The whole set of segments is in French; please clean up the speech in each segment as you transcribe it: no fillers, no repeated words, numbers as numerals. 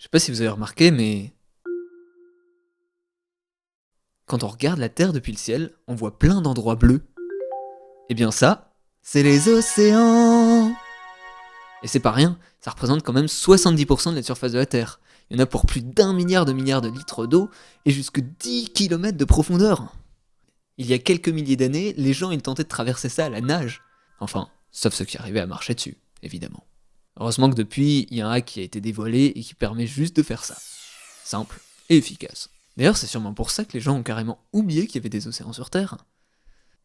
sais pas si vous avez remarqué, mais quand on regarde la Terre depuis le ciel, on voit plein d'endroits bleus. Eh bien ça, c'est les océans. Et c'est pas rien, ça représente quand même 70% de la surface de la Terre. Il y en a pour plus d'1 milliard de litres d'eau et jusque 10 km de profondeur. Il y a quelques milliers d'années, les gens ils tentaient de traverser ça à la nage. Enfin, sauf ceux qui arrivaient à marcher dessus, évidemment. Heureusement que depuis, il y a un hack qui a été dévoilé et qui permet juste de faire ça. Simple et efficace. D'ailleurs, c'est sûrement pour ça que les gens ont carrément oublié qu'il y avait des océans sur Terre.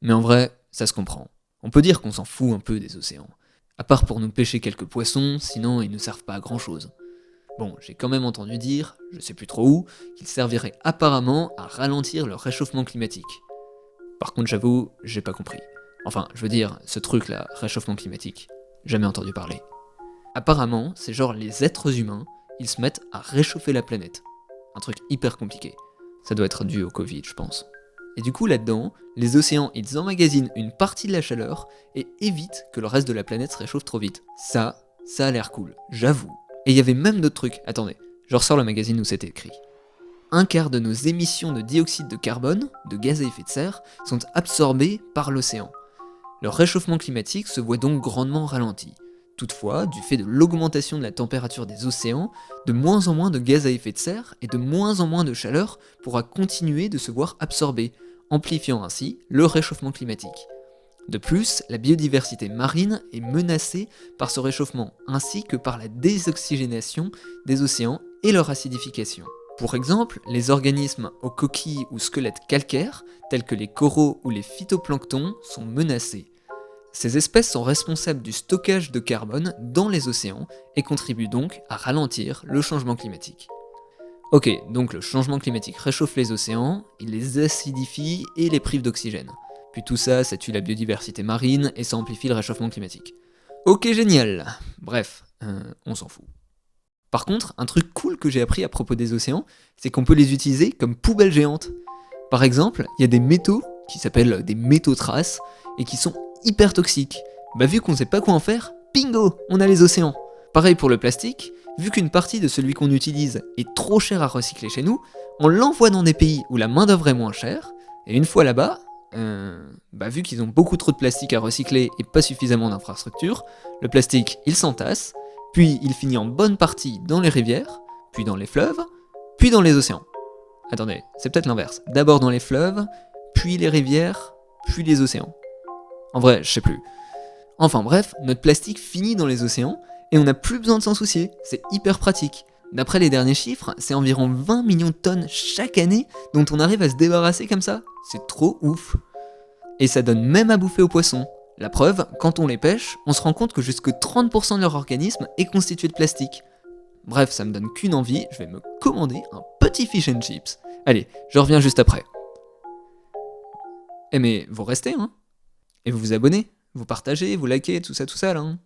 Mais en vrai, ça se comprend. On peut dire qu'on s'en fout un peu des océans. À part pour nous pêcher quelques poissons, sinon ils ne servent pas à grand chose. Bon, j'ai quand même entendu dire, je sais plus trop où, qu'ils serviraient apparemment à ralentir le réchauffement climatique. Par contre, j'avoue, j'ai pas compris. Enfin, je veux dire, ce truc-là, réchauffement climatique, jamais entendu parler. Apparemment, c'est genre les êtres humains, ils se mettent à réchauffer la planète. Un truc hyper compliqué. Ça doit être dû au Covid, je pense. Et du coup, là-dedans, les océans, ils emmagasinent une partie de la chaleur et évitent que le reste de la planète se réchauffe trop vite. Ça a l'air cool, j'avoue. Et il y avait même d'autres trucs. Attendez, je ressors le magazine où c'était écrit. Un quart de nos émissions de dioxyde de carbone, de gaz à effet de serre, sont absorbées par l'océan. Le réchauffement climatique se voit donc grandement ralenti. Toutefois, du fait de l'augmentation de la température des océans, de moins en moins de gaz à effet de serre et de moins en moins de chaleur pourra continuer de se voir absorber, amplifiant ainsi le réchauffement climatique. De plus, la biodiversité marine est menacée par ce réchauffement ainsi que par la désoxygénation des océans et leur acidification. Pour exemple, les organismes aux coquilles ou squelettes calcaires, tels que les coraux ou les phytoplanctons, sont menacés. Ces espèces sont responsables du stockage de carbone dans les océans et contribuent donc à ralentir le changement climatique. Ok, donc le changement climatique réchauffe les océans, il les acidifie et les prive d'oxygène. Puis tout ça, ça tue la biodiversité marine et ça amplifie le réchauffement climatique. Ok, génial. Bref, on s'en fout. Par contre, un truc cool que j'ai appris à propos des océans, c'est qu'on peut les utiliser comme poubelles géantes. Par exemple, il y a des métaux qui s'appellent des métaux traces et qui sont hyper toxiques. Bah vu qu'on sait pas quoi en faire, bingo, on a les océans. Pareil pour le plastique, vu qu'une partie de celui qu'on utilise est trop cher à recycler chez nous, on l'envoie dans des pays où la main d'œuvre est moins chère, et une fois là-bas, vu qu'ils ont beaucoup trop de plastique à recycler et pas suffisamment d'infrastructures, le plastique il s'entasse, puis il finit en bonne partie dans les rivières, puis dans les fleuves, puis dans les océans. Attendez, c'est peut-être l'inverse. D'abord dans les fleuves, puis les rivières, puis les océans. En vrai, je sais plus. Enfin bref, notre plastique finit dans les océans et on n'a plus besoin de s'en soucier, c'est hyper pratique. D'après les derniers chiffres, c'est environ 20 millions de tonnes chaque année dont on arrive à se débarrasser comme ça. C'est trop ouf. Et ça donne même à bouffer aux poissons. La preuve, quand on les pêche, on se rend compte que jusque 30% de leur organisme est constitué de plastique. Bref, ça me donne qu'une envie, je vais me commander un petit fish and chips. Allez, je reviens juste après. Eh mais vous restez, hein? Et vous vous abonnez, vous partagez, vous likez, tout ça là, hein.